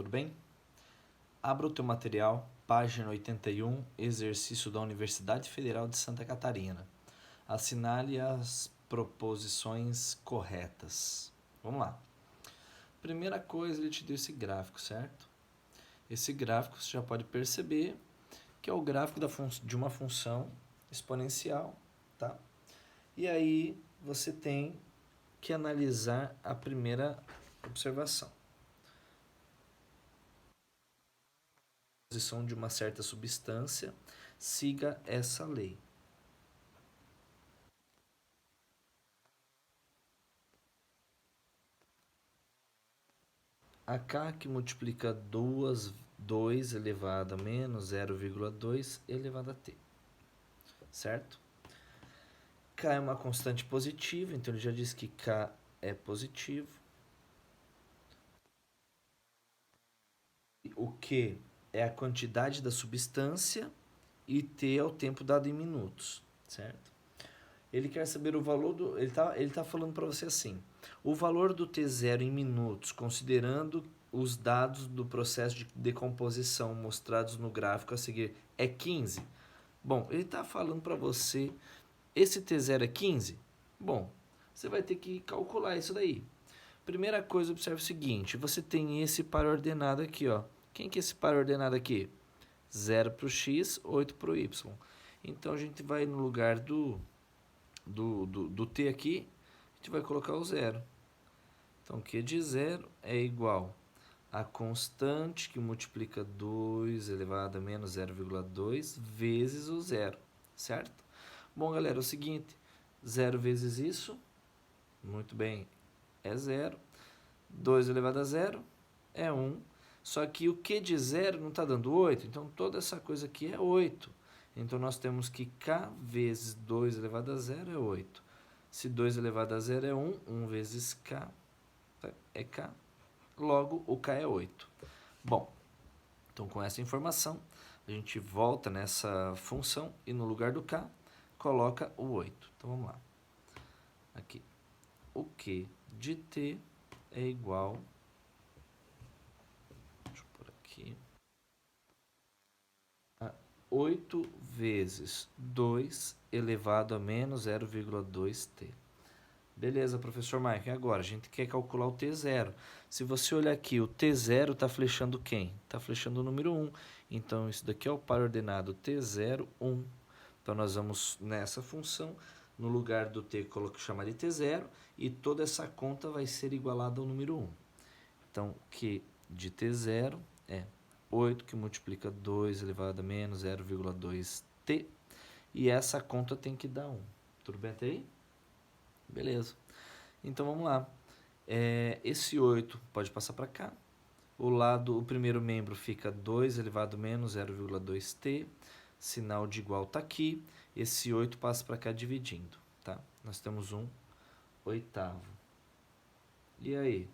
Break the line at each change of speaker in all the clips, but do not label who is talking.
tudo bem? Abra o teu material, página 81, exercício da Universidade Federal de Santa Catarina. Assinale as proposições corretas. Vamos lá. Primeira coisa, ele te deu esse gráfico, certo? Esse gráfico você já pode perceber que é o gráfico de uma função exponencial, tá? E aí você tem que analisar a primeira observação. Posição de uma certa substância, siga essa lei. A K que multiplica 2 elevado a menos 0,2 elevado a t, certo? K é uma constante positiva, então ele já disse que K é positivo. O Q é a quantidade da substância e T é o tempo dado em minutos, certo? Ele quer saber o valor do... Ele tá falando para você assim, o valor do T0 em minutos, considerando os dados do processo de decomposição mostrados no gráfico a seguir, é 15. Bom, ele está falando para você, esse T0 é 15? Bom, você vai ter que calcular isso daí. Primeira coisa, observe o seguinte, você tem esse par ordenado aqui, ó. Quem que é esse par ordenado aqui? 0 para o x, 8 para o y. Então, a gente vai no lugar do t aqui, a gente vai colocar o 0. Então, Q de 0 é igual a constante que multiplica 2 elevado a menos 0,2 vezes o 0, certo? Bom, galera, é o seguinte, 0 vezes isso, muito bem, é 0. 2 elevado a 0 é 1. Só que o Q de 0 não está dando 8, então toda essa coisa aqui é 8. Então, nós temos que K vezes 2 elevado a 0 é 8. Se 2 elevado a 0 é 1, 1 vezes K é K. Logo, o K é 8. Bom, então com essa informação, a gente volta nessa função e no lugar do K, coloca o 8. Então, vamos lá. Aqui, o Q de T é igual... Deixa eu pôr aqui... 8 vezes 2 elevado a menos 0,2t. Beleza, professor Mike. E agora? A gente quer calcular o T0. Se você olhar aqui, o T0 está flechando quem? Está flechando o número 1. Então, isso daqui é o par ordenado T0, 1. Então, nós vamos nessa função, no lugar do T, chamar de T0, e toda essa conta vai ser igualada ao número 1. Então, Q de T0 é 8 que multiplica 2 elevado a menos 0,2t. E essa conta tem que dar 1. Tudo bem até aí? Beleza. Então, vamos lá. Esse 8 pode passar para cá. O primeiro membro fica 2 elevado a menos 0,2t. Sinal de igual está aqui. Esse 8 passa para cá dividindo. Tá? Nós temos 1/8. E aí?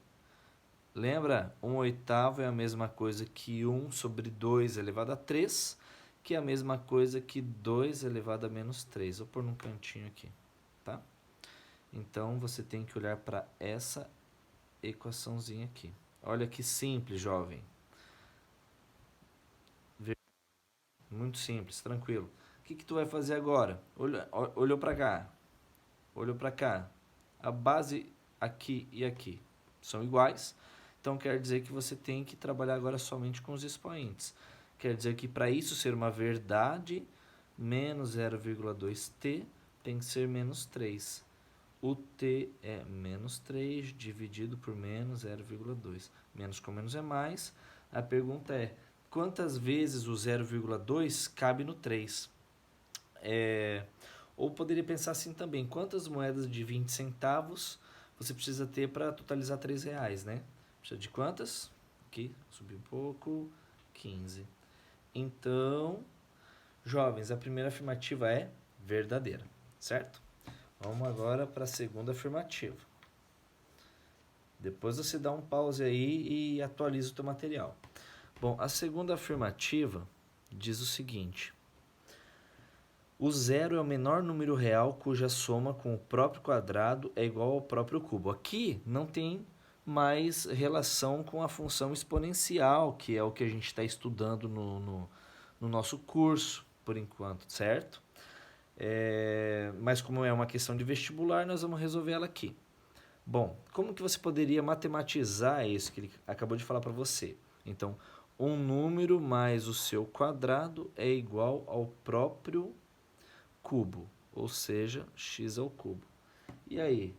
Lembra? 1/8 é a mesma coisa que 1 sobre 2 elevado a 3, que é a mesma coisa que 2 elevado a menos 3. Vou pôr num cantinho aqui, tá? Então, você tem que olhar para essa equaçãozinha aqui. Olha que simples, jovem. Muito simples, tranquilo. O que tu vai fazer agora? Olhou para cá. Olhou para cá. A base aqui e aqui são iguais. Então, quer dizer que você tem que trabalhar agora somente com os expoentes. Quer dizer que para isso ser uma verdade, menos 0,2t tem que ser menos 3. O t é menos 3 dividido por menos 0,2. Menos com menos é mais. A pergunta é, quantas vezes o 0,2 cabe no 3? Ou poderia pensar assim também, quantas moedas de 20 centavos você precisa ter para totalizar R$3, né? Precisa de quantas? Aqui, subi um pouco, 15. Então, jovens, a primeira afirmativa é verdadeira, certo? Vamos agora para a segunda afirmativa. Depois você dá um pause aí e atualiza o teu material. Bom, a segunda afirmativa diz o seguinte: o zero é o menor número real cuja soma com o próprio quadrado é igual ao próprio cubo. Aqui não tem mais relação com a função exponencial, que é o que a gente está estudando no nosso curso, por enquanto, certo? Mas como é uma questão de vestibular, nós vamos resolver ela aqui. Bom, como que você poderia matematizar isso que ele acabou de falar para você? Então, um número mais o seu quadrado é igual ao próprio cubo, ou seja, x ao cubo. E aí?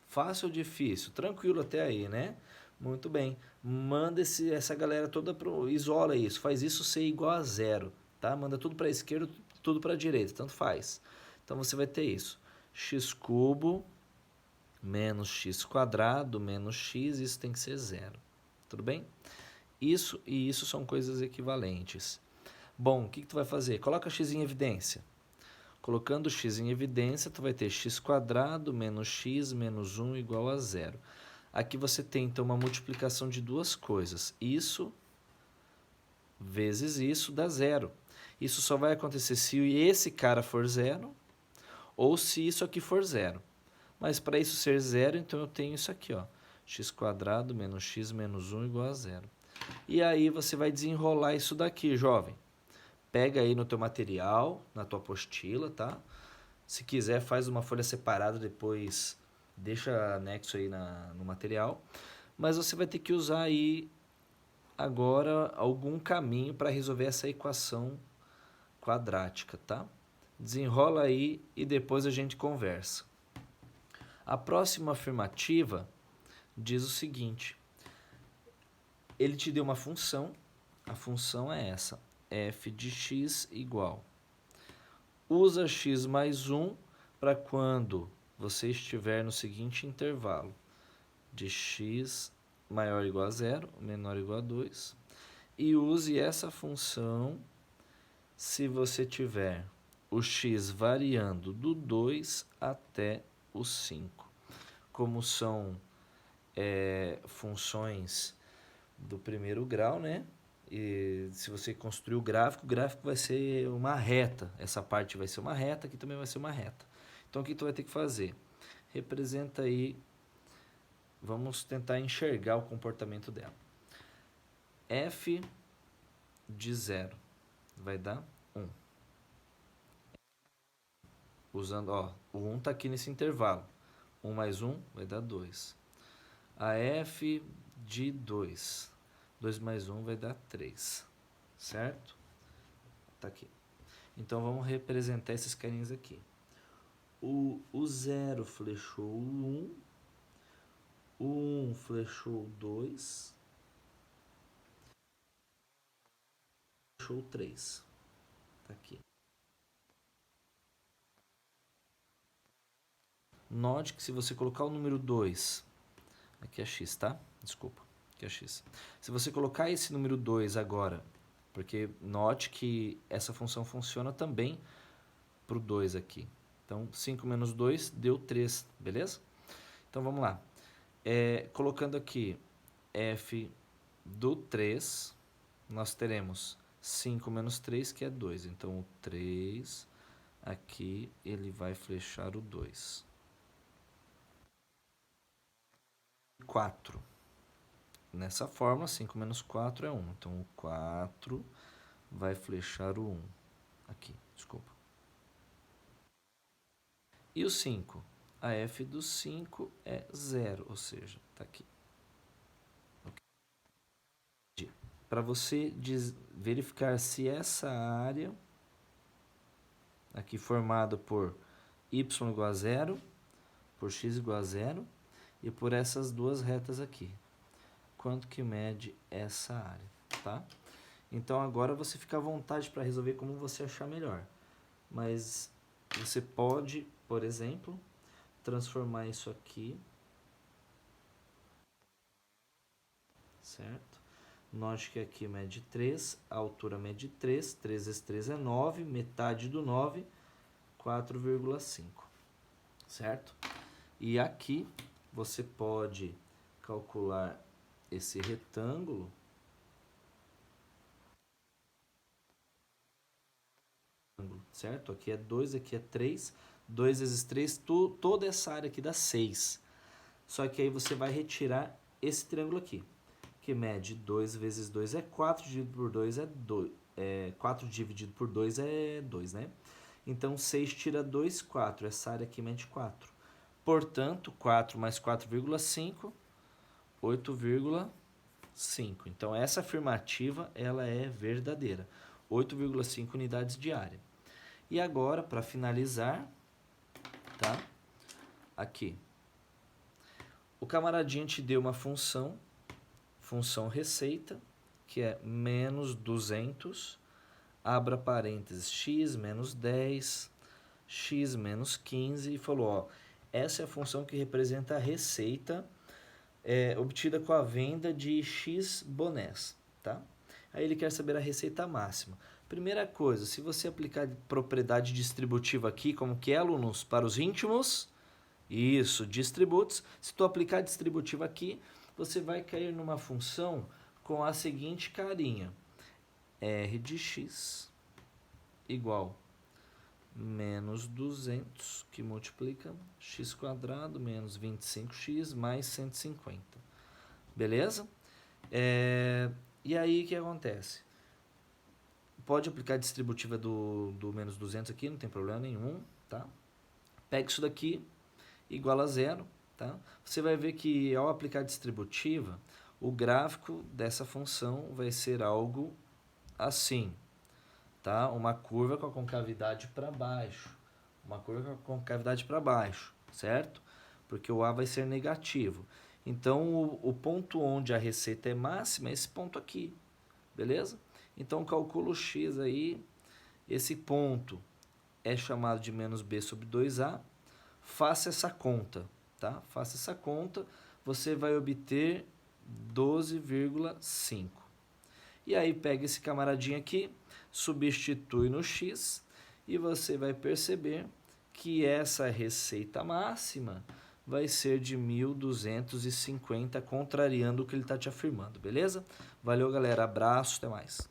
Fácil ou difícil? Tranquilo até aí, né? Muito bem. Manda essa galera toda isola isso. Faz isso ser igual a zero, tá? Manda tudo para a esquerda, tudo para a direita, tanto faz. Então você vai ter isso. X cubo menos x quadrado menos x, isso tem que ser zero. Tudo bem? Isso e isso são coisas equivalentes. Bom, o que tu vai fazer? Coloca x em evidência. Colocando x em evidência, tu vai ter x quadrado menos x menos 1 igual a zero. Aqui você tem, então, uma multiplicação de duas coisas. Isso vezes isso dá zero. Isso só vai acontecer se esse cara for zero ou se isso aqui for zero. Mas para isso ser zero, então eu tenho isso aqui, ó, x quadrado menos x menos 1 igual a zero. E aí você vai desenrolar isso daqui, jovem. Pega aí no teu material, na tua apostila, tá? Se quiser, faz uma folha separada, depois deixa anexo aí no material. Mas você vai ter que usar aí agora algum caminho para resolver essa equação quadrática, tá? Desenrola aí e depois a gente conversa. A próxima afirmativa diz o seguinte: ele te deu uma função, a função é essa, f de x igual. Usa x mais 1 para quando você estiver no seguinte intervalo, de x maior ou igual a 0, menor ou igual a 2, e use essa função se você tiver o x variando do 2 até o 5. Como são funções do primeiro grau, né? E se você construir o gráfico vai ser uma reta. Essa parte vai ser uma reta, aqui também vai ser uma reta. Então, o que tu vai ter que fazer? Representa aí, vamos tentar enxergar o comportamento dela. F de 0 vai dar 1. Usando, ó, o 1 está aqui nesse intervalo. 1 mais 1 vai dar 2. A F de 2. 2 mais 1 vai dar 3. Certo? Tá aqui. Então, vamos representar esses carinhos aqui. O 0 flechou o 1. O 1 flechou o 2. Flechou o 3. Tá aqui. Note que se você colocar o número 2, aqui é x, tá? Desculpa, aqui é x. Se você colocar esse número 2 agora, porque note que essa função funciona também para o 2 aqui. Então, 5 menos 2 deu 3, beleza? Então, vamos lá. Colocando aqui f do 3, nós teremos 5 menos 3, que é 2. Então, o 3 aqui, ele vai flechar o 2. 4. Nessa forma, 5 menos 4 é 1. Então, o 4 vai flechar o 1. Aqui, desculpa. E o 5? A f do 5 é 0, ou seja, está aqui. Okay. Para você verificar se essa área, aqui formada por y igual a 0, por x igual a 0, e por essas duas retas aqui. Quanto que mede essa área, tá? Então, agora você fica à vontade para resolver como você achar melhor. Mas você pode, por exemplo, transformar isso aqui, certo? Note que aqui mede 3, a altura mede 3, 3 vezes 3 é 9, metade do 9, 4,5, certo? E aqui você pode calcular esse retângulo, certo? Aqui é 2, aqui é 3, 2 vezes 3, toda essa área aqui dá 6. Só que aí você vai retirar esse triângulo aqui, que mede 2 vezes 2 é 4, dividido por 2 é 2. 4 dividido por 2 é 2, né? Então, 6 tira 2, 4. Essa área aqui mede 4. Portanto, 4 mais 4,5, 8,5. Então, essa afirmativa, ela é verdadeira. 8,5 unidades de área. E agora, para finalizar, tá? Aqui. O camaradinha te deu uma função receita, que é menos 200, abra parênteses, x menos 10, x menos 15, e falou, ó, essa é a função que representa a receita obtida com a venda de x bonés, tá? Aí ele quer saber a receita máxima. Primeira coisa, se você aplicar propriedade distributiva aqui, como que é, alunos? Para os íntimos, isso, distributos. Se tu aplicar distributiva aqui, você vai cair numa função com a seguinte carinha. R de x igual menos 200, que multiplica x quadrado menos 25x mais 150. Beleza? E aí, o que acontece? Pode aplicar a distributiva do menos 200 aqui, não tem problema nenhum, tá? Pega isso daqui, igual a zero, tá? Você vai ver que ao aplicar a distributiva, o gráfico dessa função vai ser algo assim, tá? Uma curva com a concavidade para baixo, uma curva com a concavidade para baixo, certo? Porque o A vai ser negativo. Então, o ponto onde a receita é máxima é esse ponto aqui, beleza? Então, calculo x aí, esse ponto é chamado de menos b sobre 2a, faça essa conta, tá? Faça essa conta, você vai obter 12,5. E aí, pega esse camaradinho aqui, substitui no x, e você vai perceber que essa receita máxima vai ser de 1.250, contrariando o que ele está te afirmando, beleza? Valeu, galera. Abraço, até mais.